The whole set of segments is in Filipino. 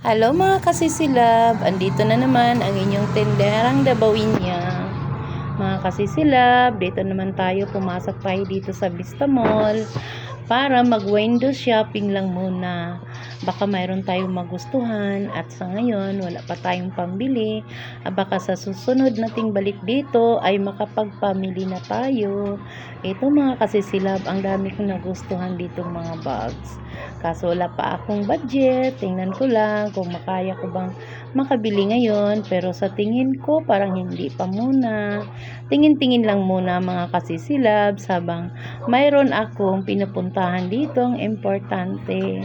Hello mga kasisilab, andito na naman ang inyong tenderang Dabawinya. Mga kasisilab, dito naman tayo, pumasok tayo dito sa Vista Mall para mag-window shopping lang muna. Baka mayroon tayong magustuhan at sa ngayon wala pa tayong pambili. Baka sa susunod nating balik dito ay makapagpamili na tayo. Ito mga kasisilab, ang dami kong nagustuhan ditong mga bags. Kaso wala pa akong budget, tingnan ko lang kung makaya ko bang makabili ngayon, pero sa tingin ko parang hindi pa muna. Tingin-tingin lang muna mga kasisilabs habang mayroon akong pinupuntahan dito ang importante.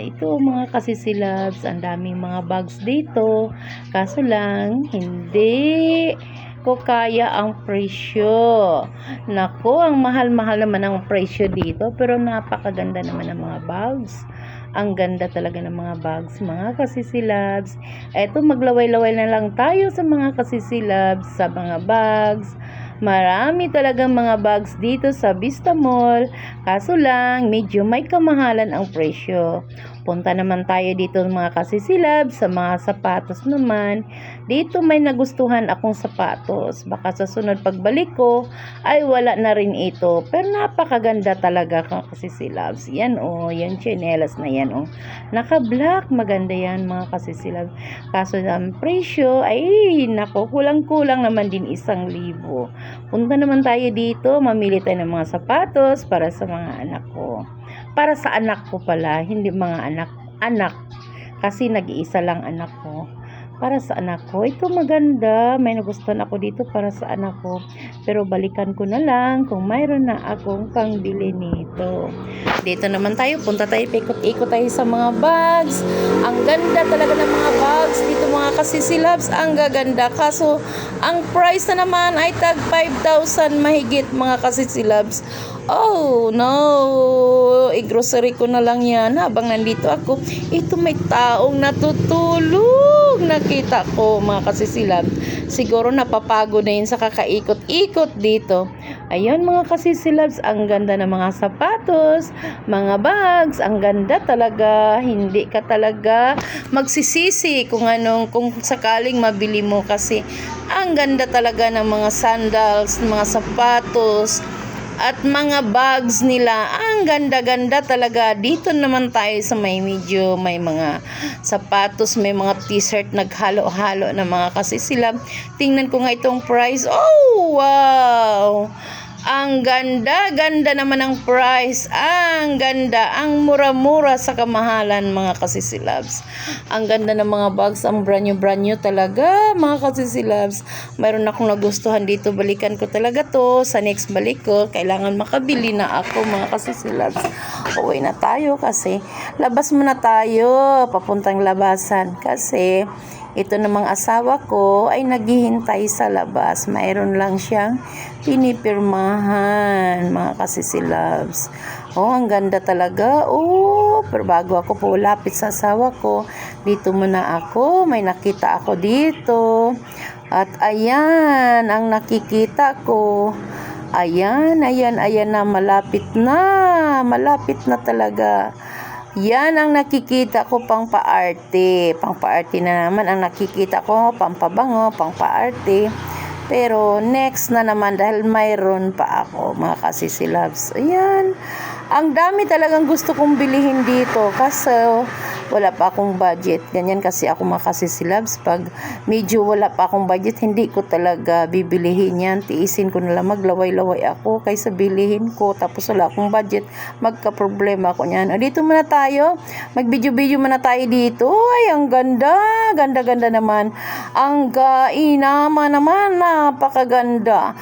Ito mga kasisilabs, ang daming mga bags dito, kaso lang hindi ko kaya ang presyo. Nako, ang mahal-mahal naman ang presyo dito, pero napakaganda naman ng mga bags. Ang ganda talaga ng mga bags, mga kasisilabs. Eto, maglaway-laway na lang tayo sa mga kasisilabs, sa mga bags. Marami talagang mga bags dito sa Vista Mall. Kaso lang, medyo may kamahalan ang presyo. Punta naman tayo dito mga kasisilabs sa mga sapatos naman. Dito may nagustuhan akong sapatos. Baka sa sunod pagbalik ko ay wala na rin ito. Pero napakaganda talaga kasisilabs. Yan yan chinelas na yan Naka-black, maganda yan mga kasisilabs. Kaso ang presyo ay nako, kulang-kulang naman din 1,000. Punta naman tayo dito, mamili tayo ng mga sapatos para sa mga anak ko. Para sa anak ko pala, hindi mga anak. Kasi nag-iisa lang anak ko. Para sa anak ko, ito maganda. May nagustuhan ako dito para sa anak ko. Pero balikan ko na lang kung mayroon na akong pangbili nito. Dito naman tayo, punta tayo, ikot-ikot tayo sa mga bags. Ang ganda talaga ng mga bags dito mga kasisilabs. Ang gaganda. Kaso, ang price na naman ay tag 5,000 mahigit mga kasisilabs. Oh no, i-grocery ko na lang yan habang nandito ako. Ito may taong natutulog. Nakita ko mga kasisilab. Siguro napapagod na yun sa kakaikot-ikot dito. Ayun mga kasisilabs, ang ganda ng mga sapatos, mga bags, ang ganda talaga. Hindi ka talaga magsisisi kung sakaling mabili mo kasi ang ganda talaga ng mga sandals, mga sapatos, at mga bags nila. Ang ganda-ganda talaga. Dito naman tayo sa may mga sapatos, may mga t-shirt naghalo-halo na mga kasisilab. Tingnan ko nga itong price. Oh, wow! Ang ganda-ganda naman ang price. Ang ganda. Ang mura-mura sa kamahalan mga kasisilabs. Ang ganda ng mga bags. Ang brand new talaga mga kasisilabs. Mayroon akong nagustuhan dito. Balikan ko talaga to. Sa next balik ko, kailangan makabili na ako mga kasisilabs. Uwi na tayo kasi labas muna tayo. Papuntang labasan kasi ito namang asawa ko ay naghihintay sa labas. Mayroon lang siyang pinipirmahan, mga kasisilabs. Ang ganda talaga. Pero bago ako po lapit sa asawa ko, dito muna ako. May nakita ako dito. At ayan, ang nakikita ko. Ayan na, malapit na talaga. Yan ang nakikita ko, pang paarte na naman ang nakikita ko, pampabango, pang paarte. Pero next na naman dahil mayroon pa ako mga kasisilabs. Ayan, ang dami talagang gusto kong bilihin dito kasi wala pa akong budget. Ganyan kasi ako mga kasisilabs. Pag medyo wala pa akong budget, hindi ko talaga bibilihin yan. Tiisin ko na lang, maglaway-laway ako kaysa bilihin ko. Tapos wala akong budget, magka-problema ako niyan. Dito muna tayo. Mag-video-video muna tayo dito. Ay, ang ganda. Ganda-ganda naman. Ang gainama naman. Napakaganda.